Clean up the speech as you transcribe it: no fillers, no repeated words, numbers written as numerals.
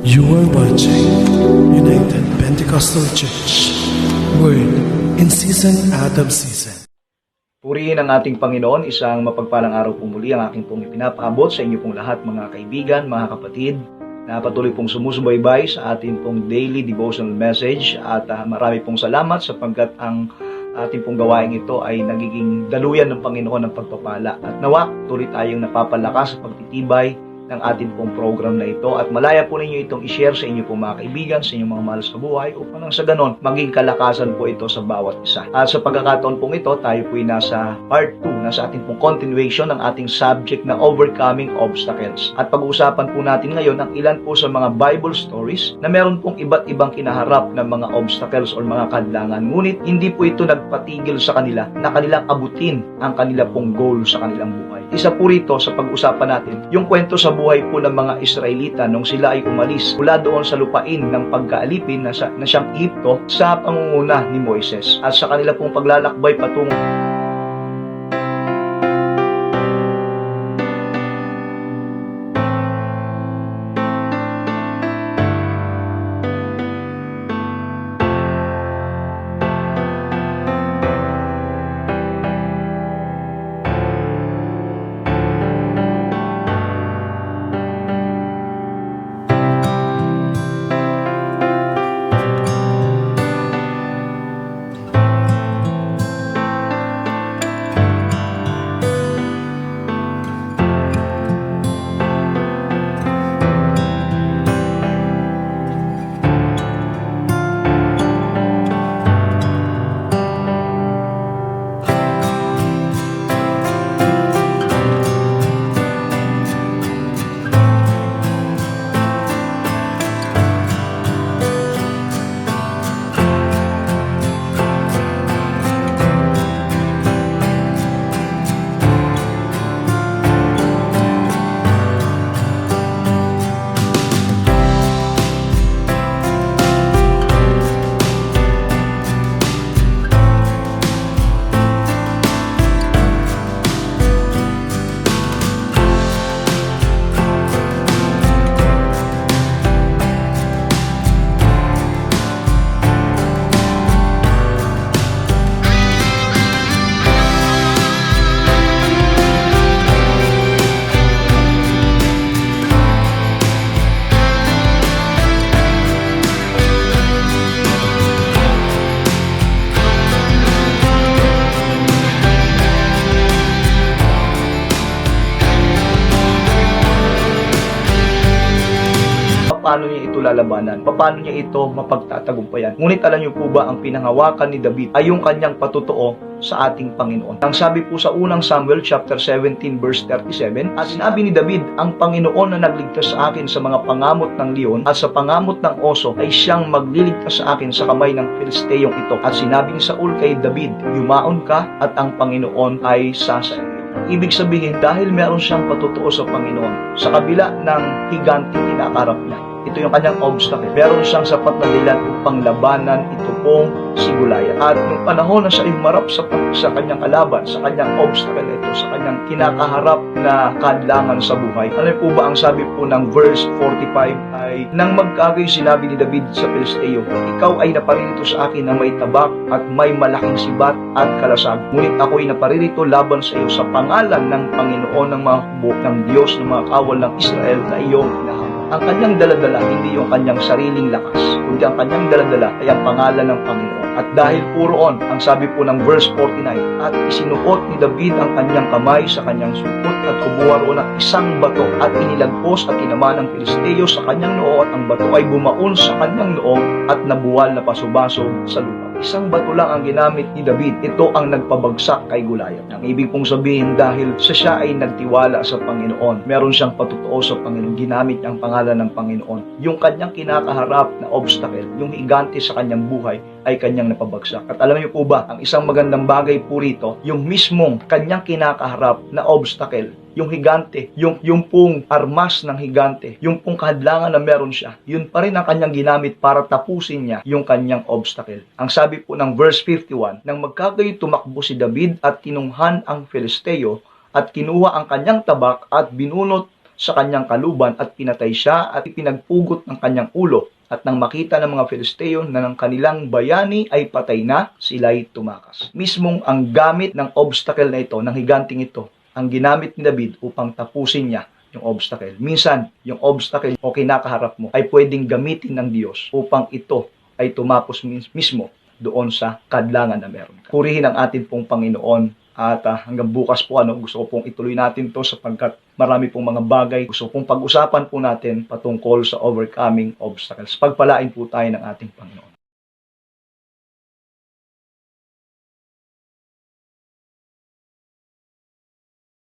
You are watching United Pentecostal Church Word in Season out of Season. Purihin ang ating Panginoon, isang mapagpalang araw po muli ang aking pong ipinapaabot sa inyo pong lahat mga kaibigan, mga kapatid, na patuloy pong sumusubaybay sa ating pong daily devotional message at marami pong salamat sapagkat ang ating pong gawain ito ay nagiging daluyan ng Panginoon ng pagpapala at nawa tuloy tayong napapalakas sa pagtitibay ng ating pong program na ito at malaya po ninyo itong i-share sa inyo pong mga kaibigan, sa inyong mga mahal sa buhay upang nang sa ganon maging kalakasan po ito sa bawat isa. At sa pagkakataon pong ito, tayo po ay nasa part 2, nasa ating pong continuation ng ating subject na overcoming obstacles. At pag-uusapan po natin ngayon ang ilan po sa mga Bible stories na meron pong iba't ibang kinaharap na mga obstacles o mga kadlangan. Ngunit hindi po ito nagpatigil sa kanila na kanilang abutin ang kanila pong goal sa kanilang buhay. Isa po rito sa pag-usapan natin, yung kwento sa buhay po ng mga Israelita nung sila ay umalis mula doon sa lupain ng pagkaalipin na siyang Egypto sa pangunguna ni Moises. At sa kanila pong paglalakbay patungo paano niya ito lalabanan, paano niya ito mapagtatagumpayan. Ngunit alam niyo po ba ang pinangawakan ni David ay yung kanyang patutuo sa ating Panginoon. Ang sabi po sa unang Samuel chapter 17 verse 37, at sinabi ni David, ang Panginoon na nagligtas sa akin sa mga pangamot ng leon at sa pangamot ng oso ay siyang magliligtas sa akin sa kamay ng Filisteyong ito. At sinabi ni Saul kay David, yumaon ka at ang Panginoon ay sasayin. Ibig sabihin, dahil meron siyang patutuo sa Panginoon, sa kabila ng higante kinakarap niya, ito yung kanyang obstacle. Meron siyang sapat na dahilan upang labanan ito pong si Goliath. At nung panahon na siya ay humarap sa kanyang kalaban, sa kanyang obstacle ito, sa kanyang kinakaharap na kadlangan sa buhay. Ano po ba ang sabi po ng verse 45 ay, nang magkagay sinabi ni David sa Filisteo, ikaw ay naparirito sa akin na may tabak at may malaking sibat at kalasag. Ngunit ako ay naparirito laban sa iyo sa pangalan ng Panginoon ng mga hukbo ng Diyos ng mga kawal ng Israel na iyong hinahamon. Ang kanyang daladala hindi yung kanyang sariling lakas, kundi ang kanyang daladala ay ang pangalan ng Panginoon. At dahil puroon, ang sabi po ng verse 49, at isinuot ni David ang kanyang kamay sa kanyang sukot at kumuha roon ng isang bato at inilagpos at tinama ng Filisteo sa kanyang noo at ang bato ay bumaon sa kanyang noo at nabuwal na pasubasog sa lupa. Isang bato lang ang ginamit ni David. Ito ang nagpabagsak kay Goliath. Ang ibig pong sabihin, dahil siya ay nagtiwala sa Panginoon, meron siyang patutuo sa Panginoon, ginamit niya ang pangalan ng Panginoon. Yung kanyang kinakaharap na obstacle, yung higante sa kanyang buhay, ay kanyang napabagsak. At alam niyo po ba, ang isang magandang bagay po rito, yung mismong kanyang kinakaharap na obstacle, yung higante, yung pong armas ng higante, yung pong kahadlangan na meron siya, yun pa rin ang kanyang ginamit para tapusin niya yung kanyang obstacle. Ang sabi po ng verse 51, nang magkagayoy tumakbo si David at tinunghan ang Filisteo at kinuha ang kanyang tabak at binunot sa kanyang kaluban at pinatay siya at ipinagpugot ng kanyang ulo. At nang makita ng mga Filisteo na ng kanilang bayani ay patay na, sila'y tumakas. Mismong ang gamit ng obstacle na ito, ng higanting ito, ang ginamit ni David upang tapusin niya yung obstacle. Minsan, yung obstacle o kinakaharap mo ay pwedeng gamitin ng Diyos upang ito ay tumapos mismo doon sa kadlangan na meron ka. Purihin ang ating pong Panginoon. At hanggang bukas po, gusto ko pong ituloy natin to sapagkat marami pong mga bagay. Gusto pong pag-usapan po natin patungkol sa overcoming obstacles. Pagpalain po tayo ng ating Panginoon.